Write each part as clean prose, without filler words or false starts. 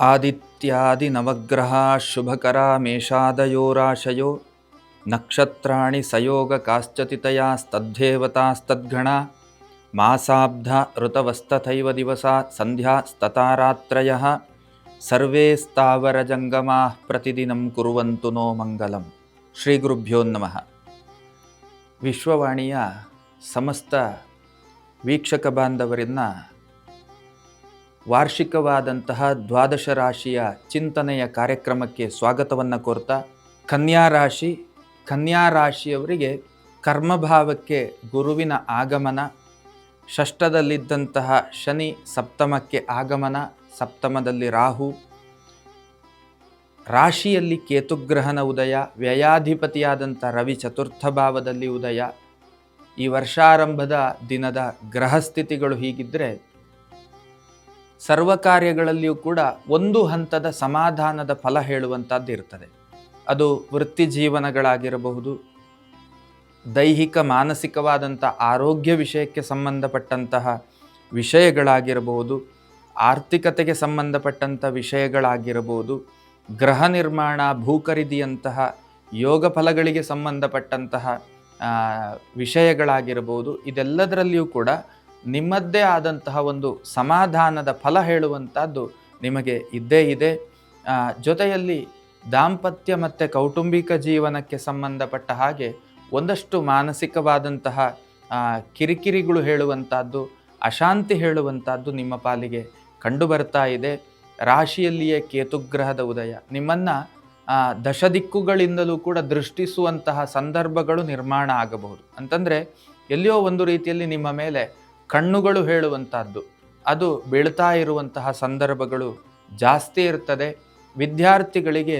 ಆದಿತ್ಯಾದಿ ನವಗ್ರಹ ಶುಭಕರಾ ಮೇಷಾದಯೋರಾಶಯೋ ನಕ್ಷತ್ರಾಣಿ ಸಯೋಗ ಕಾಶ್ಚತಿತಯಾಸ್ತದ್ದೇವತಾಸ್ತದ್ಗಣ ಮಾಸಾಬ್ಧ ಋತವಸ್ತಥೈವ ದಿವಸ ಸಂಧ್ಯಾ ಸ್ತತಾರಾತ್ರಯಃ ಸರ್ವೇ ಸ್ಥಾವರ ಜಂಗಮಾಃ ಪ್ರತಿದಿನಂ ಕುರ್ವಂತು ನೋ ಮಂಗಲಂ. ಶ್ರೀ ಗುರುಭ್ಯೋ ನಮಃ. ವಿಶ್ವವಾಣಿಯ ಸಮಸ್ತ ವೀಕ್ಷಕ ಬಾಂಧವರನ್ನ ವಾರ್ಷಿಕವಾದಂತಹ ದ್ವಾದಶ ರಾಶಿಯ ಚಿಂತನೆಯ ಕಾರ್ಯಕ್ರಮಕ್ಕೆ ಸ್ವಾಗತವನ್ನು ಕೋರ್ತಾ, ಕನ್ಯಾ ರಾಶಿಯವರಿಗೆ ಕರ್ಮಭಾವಕ್ಕೆ ಗುರುವಿನ ಆಗಮನ, ಷಷ್ಠದಲ್ಲಿದ್ದಂತಹ ಶನಿ ಸಪ್ತಮಕ್ಕೆ ಆಗಮನ, ಸಪ್ತಮದಲ್ಲಿ ರಾಹು, ರಾಶಿಯಲ್ಲಿ ಕೇತುಗ್ರಹನ ಉದಯ, ವ್ಯಯಾಧಿಪತಿಯಾದಂಥ ರವಿ ಚತುರ್ಥ ಭಾವದಲ್ಲಿ ಉದಯ. ಈ ವರ್ಷಾರಂಭದ ದಿನದ ಗ್ರಹಸ್ಥಿತಿಗಳು ಹೀಗಿದ್ದರೆ ಸರ್ವ ಕಾರ್ಯಗಳಲ್ಲಿಯೂ ಕೂಡ ಒಂದು ಹಂತದ ಸಮಾಧಾನದ ಫಲ ಹೇಳುವಂಥದ್ದು ಇರ್ತದೆ. ಅದು ವೃತ್ತಿ ಜೀವನಗಳಾಗಿರಬಹುದು, ದೈಹಿಕ ಮಾನಸಿಕವಾದಂಥ ಆರೋಗ್ಯ ವಿಷಯಕ್ಕೆ ಸಂಬಂಧಪಟ್ಟಂತಹ ವಿಷಯಗಳಾಗಿರಬಹುದು, ಆರ್ಥಿಕತೆಗೆ ಸಂಬಂಧಪಟ್ಟಂಥ ವಿಷಯಗಳಾಗಿರಬಹುದು, ಗೃಹ ನಿರ್ಮಾಣ, ಭೂಖರೀದಿಯಂತಹ ಯೋಗ ಫಲಗಳಿಗೆ ಸಂಬಂಧಪಟ್ಟಂತಹ ವಿಷಯಗಳಾಗಿರಬಹುದು. ಇದೆಲ್ಲದರಲ್ಲಿಯೂ ಕೂಡ ನಿಮ್ಮದ್ದೇ ಆದಂತಹ ಒಂದು ಸಮಾಧಾನದ ಫಲ ಹೇಳುವಂಥದ್ದು ನಿಮಗೆ ಇದ್ದೇ ಇದೆ. ಜೊತೆಯಲ್ಲಿ ದಾಂಪತ್ಯ ಮತ್ತು ಕೌಟುಂಬಿಕ ಜೀವನಕ್ಕೆ ಸಂಬಂಧಪಟ್ಟ ಹಾಗೆ ಒಂದಷ್ಟು ಮಾನಸಿಕವಾದಂತಹ ಕಿರಿಕಿರಿಗಳು ಹೇಳುವಂಥದ್ದು, ಅಶಾಂತಿ ಹೇಳುವಂಥದ್ದು ನಿಮ್ಮ ಪಾಲಿಗೆ ಕಂಡು ಬರ್ತಾ ಇದೆ. ರಾಶಿಯಲ್ಲಿಯೇ ಕೇತುಗ್ರಹದ ಉದಯ ನಿಮ್ಮನ್ನು ದಶದಿಕ್ಕುಗಳಿಂದಲೂ ಕೂಡ ದೃಷ್ಟಿಸುವಂತಹ ಸಂದರ್ಭಗಳು ನಿರ್ಮಾಣ ಆಗಬಹುದು. ಅಂತಂದರೆ ಎಲ್ಲಿಯೋ ಒಂದು ರೀತಿಯಲ್ಲಿ ನಿಮ್ಮ ಮೇಲೆ ಕಣ್ಣುಗಳು ಹೇಳುವಂಥದ್ದು, ಅದು ಬೀಳ್ತಾ ಇರುವಂತಹ ಸಂದರ್ಭಗಳು ಜಾಸ್ತಿ ಇರ್ತದೆ. ವಿದ್ಯಾರ್ಥಿಗಳಿಗೆ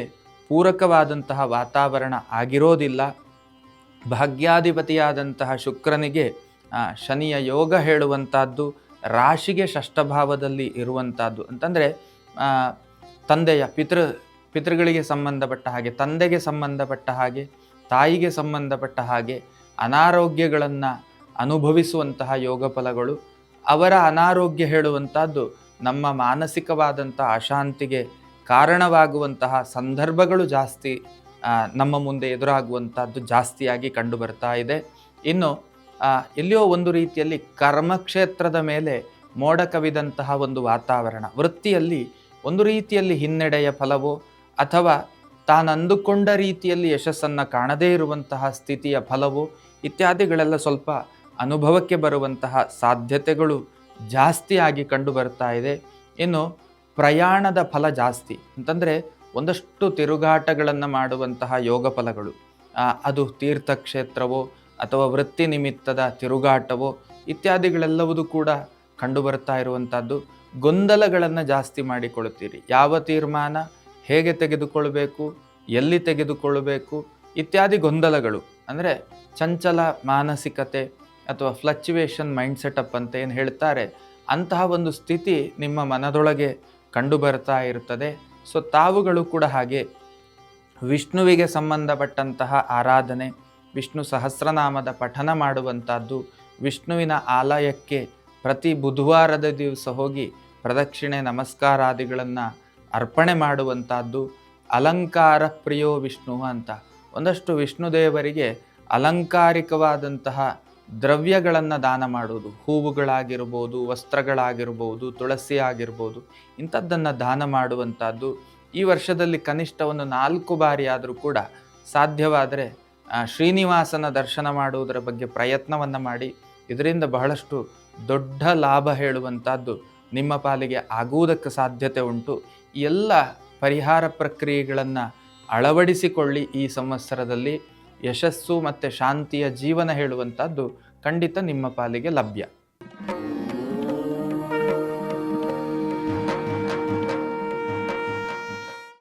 ಪೂರಕವಾದಂತಹ ವಾತಾವರಣ ಆಗಿರೋದಿಲ್ಲ. ಭಾಗ್ಯಾಧಿಪತಿಯಾದಂತಹ ಶುಕ್ರನಿಗೆ ಶನಿಯ ಯೋಗ ಹೇಳುವಂಥದ್ದು, ರಾಶಿಗೆ ಷಷ್ಠಭಾವದಲ್ಲಿ ಇರುವಂಥದ್ದು. ಅಂತಂದರೆ ತಂದೆಯ ಪಿತೃಗಳಿಗೆ ಸಂಬಂಧಪಟ್ಟ ಹಾಗೆ, ತಂದೆಗೆ ಸಂಬಂಧಪಟ್ಟ ಹಾಗೆ, ತಾಯಿಗೆ ಸಂಬಂಧಪಟ್ಟ ಹಾಗೆ ಅನಾರೋಗ್ಯಗಳನ್ನು ಅನುಭವಿಸುವಂತಹ ಯೋಗ ಫಲಗಳು, ಅವರ ಅನಾರೋಗ್ಯ ಹೇಳುವಂಥದ್ದು ನಮ್ಮ ಮಾನಸಿಕವಾದಂಥ ಅಶಾಂತಿಗೆ ಕಾರಣವಾಗುವಂತಹ ಸಂದರ್ಭಗಳು ಜಾಸ್ತಿ ನಮ್ಮ ಮುಂದೆ ಎದುರಾಗುವಂಥದ್ದು ಜಾಸ್ತಿಯಾಗಿ ಕಂಡು ಬರ್ತಾ ಇದೆ. ಇನ್ನು ಎಲ್ಲಿಯೋ ಒಂದು ರೀತಿಯಲ್ಲಿ ಕರ್ಮಕ್ಷೇತ್ರದ ಮೇಲೆ ಮೋಡ ಕವಿದಂತಹ ಒಂದು ವಾತಾವರಣ, ವೃತ್ತಿಯಲ್ಲಿ ಒಂದು ರೀತಿಯಲ್ಲಿ ಹಿನ್ನಡೆಯ ಫಲವೋ ಅಥವಾ ತಾನಂದುಕೊಂಡ ರೀತಿಯಲ್ಲಿ ಯಶಸ್ಸನ್ನು ಕಾಣದೇ ಇರುವಂತಹ ಸ್ಥಿತಿಯ ಫಲವೋ ಇತ್ಯಾದಿಗಳೆಲ್ಲ ಸ್ವಲ್ಪ ಅನುಭವಕ್ಕೆ ಬರುವಂತಹ ಸಾಧ್ಯತೆಗಳು ಜಾಸ್ತಿಯಾಗಿ ಕಂಡು ಬರ್ತಾ ಇದೆ. ಇನ್ನು ಪ್ರಯಾಣದ ಫಲ ಜಾಸ್ತಿ ಅಂತಂದರೆ ಒಂದಷ್ಟು ತಿರುಗಾಟಗಳನ್ನು ಮಾಡುವಂತಹ ಯೋಗ ಫಲಗಳು, ಅದು ತೀರ್ಥಕ್ಷೇತ್ರವೋ ಅಥವಾ ವೃತ್ತಿ ನಿಮಿತ್ತದ ತಿರುಗಾಟವೋ ಇತ್ಯಾದಿಗಳೆಲ್ಲವೂ ಕೂಡ ಕಂಡು ಬರ್ತಾ ಇರುವಂಥದ್ದು. ಗೊಂದಲಗಳನ್ನು ಜಾಸ್ತಿ ಮಾಡಿಕೊಳ್ಳುತ್ತೀರಿ. ಯಾವ ತೀರ್ಮಾನ ಹೇಗೆ ತೆಗೆದುಕೊಳ್ಬೇಕು, ಎಲ್ಲಿ ತೆಗೆದುಕೊಳ್ಳಬೇಕು ಇತ್ಯಾದಿ ಗೊಂದಲಗಳು, ಅಂದರೆ ಚಂಚಲ ಮಾನಸಿಕತೆ ಅಥವಾ ಫ್ಲಕ್ಚುವೇಷನ್ ಮೈಂಡ್ ಸೆಟಪ್ ಅಂತ ಏನು ಹೇಳ್ತಾರೆ, ಅಂತಹ ಒಂದು ಸ್ಥಿತಿ ನಿಮ್ಮ ಮನದೊಳಗೆ ಕಂಡು ಬರ್ತಾ ಇರ್ತದೆ. ಸೊ ತಾವುಗಳು ಕೂಡ ಹಾಗೆ ವಿಷ್ಣುವಿಗೆ ಸಂಬಂಧಪಟ್ಟಂತಹ ಆರಾಧನೆ, ವಿಷ್ಣು ಸಹಸ್ರನಾಮದ ಪಠನ ಮಾಡುವಂಥದ್ದು, ವಿಷ್ಣುವಿನ ಆಲಯಕ್ಕೆ ಪ್ರತಿ ಬುಧವಾರದ ದಿವಸ ಹೋಗಿ ಪ್ರದಕ್ಷಿಣೆ ನಮಸ್ಕಾರಾದಿಗಳನ್ನು ಅರ್ಪಣೆ ಮಾಡುವಂಥದ್ದು, ಅಲಂಕಾರ ಪ್ರಿಯೋ ವಿಷ್ಣು ಅಂತ ಒಂದಷ್ಟು ವಿಷ್ಣು ದೇವರಿಗೆ ಅಲಂಕಾರಿಕವಾದಂತಹ ದ್ರವ್ಯಗಳನ್ನು ದಾನ ಮಾಡುವುದು, ಹೂವುಗಳಾಗಿರ್ಬೋದು, ವಸ್ತ್ರಗಳಾಗಿರ್ಬೋದು, ತುಳಸಿ ಆಗಿರ್ಬೋದು, ಇಂಥದ್ದನ್ನು ದಾನ ಮಾಡುವಂಥದ್ದು. ಈ ವರ್ಷದಲ್ಲಿ ಕನಿಷ್ಠ ಒಂದು 4 ಬಾರಿ ಆದರೂ ಕೂಡ ಸಾಧ್ಯವಾದರೆ ಶ್ರೀನಿವಾಸನ ದರ್ಶನ ಮಾಡುವುದರ ಬಗ್ಗೆ ಪ್ರಯತ್ನವನ್ನು ಮಾಡಿ. ಇದರಿಂದ ಬಹಳಷ್ಟು ದೊಡ್ಡ ಲಾಭ ಹೇಳುವಂಥದ್ದು ನಿಮ್ಮ ಪಾಲಿಗೆ ಆಗುವುದಕ್ಕೆ ಸಾಧ್ಯತೆ ಉಂಟು. ಎಲ್ಲ ಪರಿಹಾರ ಪ್ರಕ್ರಿಯೆಗಳನ್ನು ಅಳವಡಿಸಿಕೊಳ್ಳಿ. ಈ ಸಂವತ್ಸರದಲ್ಲಿ ಯಶಸ್ಸು ಮತ್ತು ಶಾಂತಿಯ ಜೀವನ ಹೇಳುವಂಥದ್ದು ಖಂಡಿತ ನಿಮ್ಮ ಪಾಲಿಗೆ ಲಭ್ಯ.